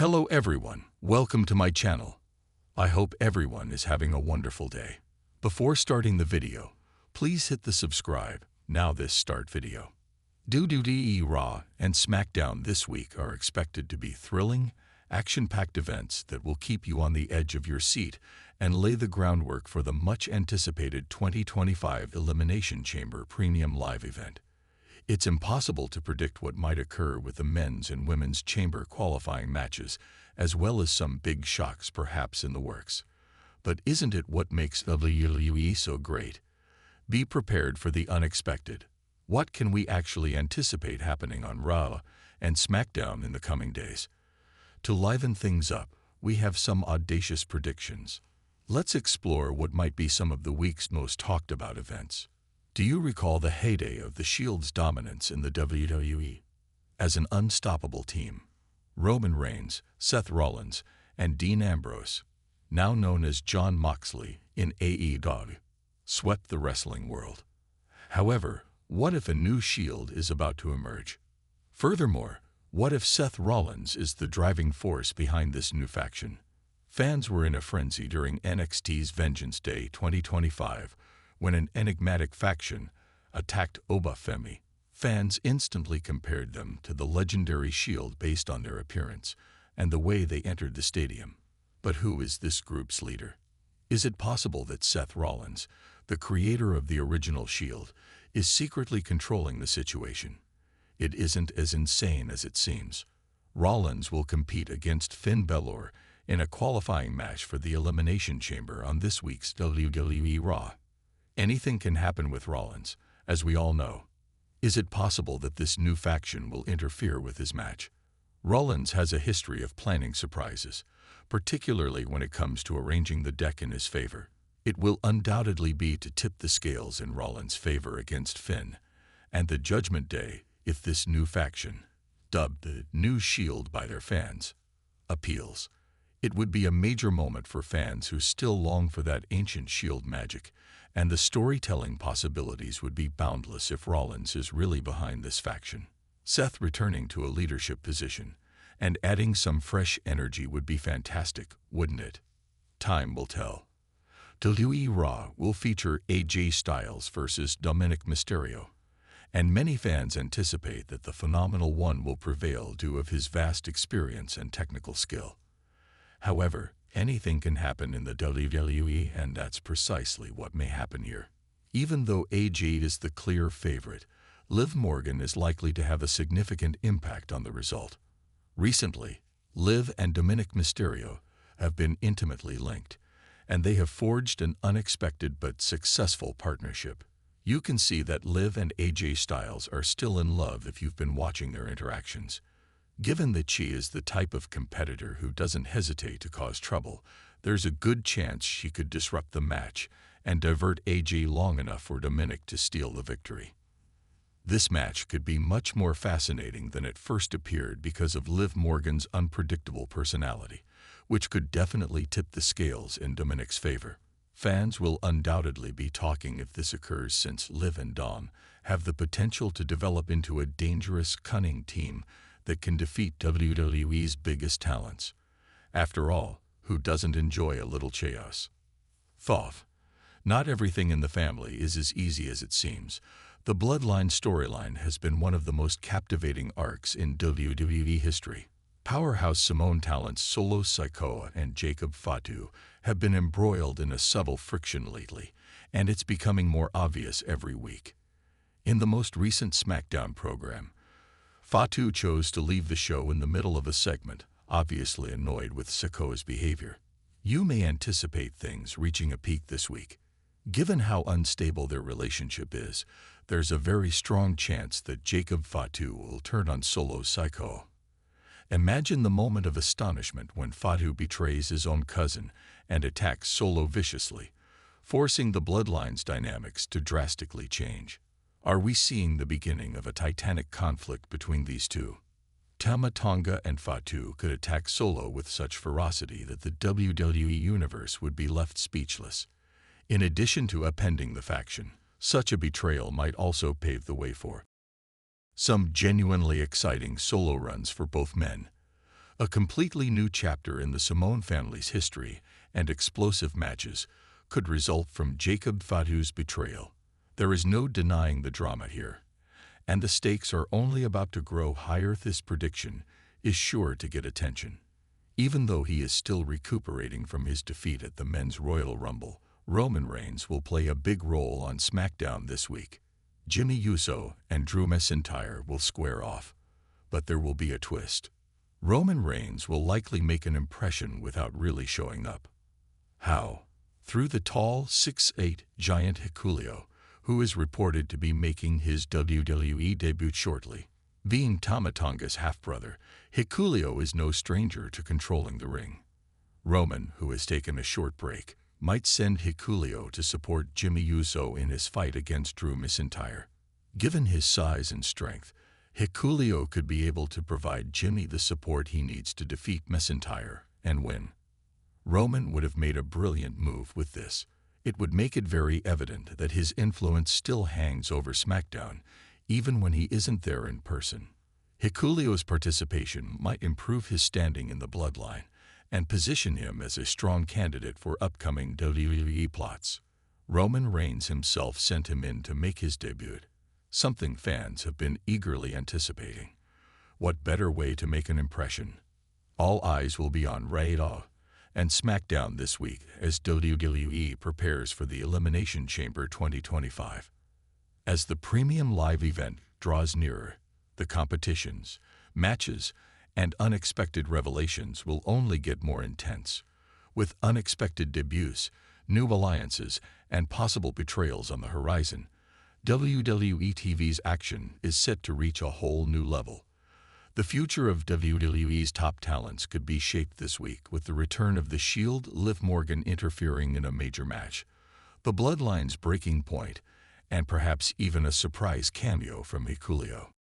Hello everyone, welcome to my channel. I hope everyone is having a wonderful day. Before starting the video, please hit the subscribe. Now this start video. WWE RAW and SmackDown this week are expected to be thrilling, action-packed events that will keep you on the edge of your seat and lay the groundwork for the much-anticipated 2025 Elimination Chamber Premium Live event. It's impossible to predict what might occur with the men's and women's chamber qualifying matches, as well as some big shocks perhaps in the works. But isn't it what makes WWE so great? Be prepared for the unexpected. What can we actually anticipate happening on Raw and SmackDown in the coming days? To liven things up, we have some audacious predictions. Let's explore what might be some of the week's most talked about events. Do you recall the heyday of the Shield's dominance in the WWE? As an unstoppable team, Roman Reigns, Seth Rollins, and Dean Ambrose, now known as Jon Moxley in AEW, swept the wrestling world. However, what if a new Shield is about to emerge? Furthermore, what if Seth Rollins is the driving force behind this new faction? Fans were in a frenzy during NXT's Vengeance Day 2025, when an enigmatic faction attacked Obafemi. Fans instantly compared them to the legendary Shield based on their appearance and the way they entered the stadium. But who is this group's leader? Is it possible that Seth Rollins, the creator of the original Shield, is secretly controlling the situation? It isn't as insane as it seems. Rollins will compete against Finn Balor in a qualifying match for the Elimination Chamber on this week's WWE RAW. Anything can happen with Rollins, as we all know. Is it possible that this new faction will interfere with his match? Rollins has a history of planning surprises, particularly when it comes to arranging the deck in his favor. It will undoubtedly be to tip the scales in Rollins' favor against Finn, and the Judgment Day if this new faction, dubbed the New Shield by their fans, appeals. It would be a major moment for fans who still long for that ancient Shield magic, and the storytelling possibilities would be boundless if Rollins is really behind this faction. Seth returning to a leadership position and adding some fresh energy would be fantastic, wouldn't it? Time will tell. WWE RAW will feature AJ Styles versus Dominic Mysterio, and many fans anticipate that the Phenomenal One will prevail due of his vast experience and technical skill. However, anything can happen in the WWE, and that's precisely what may happen here. Even though AJ is the clear favorite, Liv Morgan is likely to have a significant impact on the result. Recently, Liv and Dominic Mysterio have been intimately linked, and they have forged an unexpected but successful partnership. You can see that Liv and AJ Styles are still in love if you've been watching their interactions. Given that she is the type of competitor who doesn't hesitate to cause trouble, there's a good chance she could disrupt the match and divert AJ long enough for Dominic to steal the victory. This match could be much more fascinating than it first appeared because of Liv Morgan's unpredictable personality, which could definitely tip the scales in Dominic's favor. Fans will undoubtedly be talking if this occurs, since Liv and Dom have the potential to develop into a dangerous, cunning team that can defeat WWE's biggest talents. After all, who doesn't enjoy a little chaos? Thought. Not everything in the family is as easy as it seems. The Bloodline storyline has been one of the most captivating arcs in WWE history. Powerhouse Simone Talent's Solo Sikoa and Jacob Fatu have been embroiled in a subtle friction lately, and it's becoming more obvious every week. In the most recent SmackDown program, Fatu chose to leave the show in the middle of a segment, obviously annoyed with Sikoa's behavior. You may anticipate things reaching a peak this week. Given how unstable their relationship is, there's a very strong chance that Jacob Fatu will turn on Solo Sikoa. Imagine the moment of astonishment when Fatu betrays his own cousin and attacks Solo viciously, forcing the Bloodline's dynamics to drastically change. Are we seeing the beginning of a titanic conflict between these two? Tama Tonga and Fatu could attack Solo with such ferocity that the WWE Universe would be left speechless. In addition to upending the faction, such a betrayal might also pave the way for some genuinely exciting solo runs for both men. A completely new chapter in the Simone family's history and explosive matches could result from Jacob Fatu's betrayal. There is no denying the drama here, and the stakes are only about to grow higher. This prediction is sure to get attention. Even though he is still recuperating from his defeat at the Men's Royal Rumble, Roman Reigns will play a big role on SmackDown this week. Jimmy Uso and Drew McIntyre will square off, but there will be a twist. Roman Reigns will likely make an impression without really showing up. How? Through the tall 6'8" giant Hikuleo, who is reported to be making his WWE debut shortly. Being Tama Tonga's half-brother, Hikuleo is no stranger to controlling the ring. Roman, who has taken a short break, might send Hikuleo to support Jimmy Uso in his fight against Drew McIntyre. Given his size and strength, Hikuleo could be able to provide Jimmy the support he needs to defeat McIntyre and win. Roman would have made a brilliant move with this. It would make it very evident that his influence still hangs over SmackDown, even when he isn't there in person. Hikuleo's participation might improve his standing in the Bloodline and position him as a strong candidate for upcoming WWE plots. Roman Reigns himself sent him in to make his debut, something fans have been eagerly anticipating. What better way to make an impression? All eyes will be on Raw and SmackDown this week as WWE prepares for the Elimination Chamber 2025. As the premium live event draws nearer, the competitions, matches, and unexpected revelations will only get more intense, with unexpected debuts, new alliances, and possible betrayals on the horizon. WWE TV's action is set to reach a whole new level. The future of WWE's top talents could be shaped this week with the return of The Shield, Liv Morgan interfering in a major match, the Bloodline's breaking point, and perhaps even a surprise cameo from Hikuleo.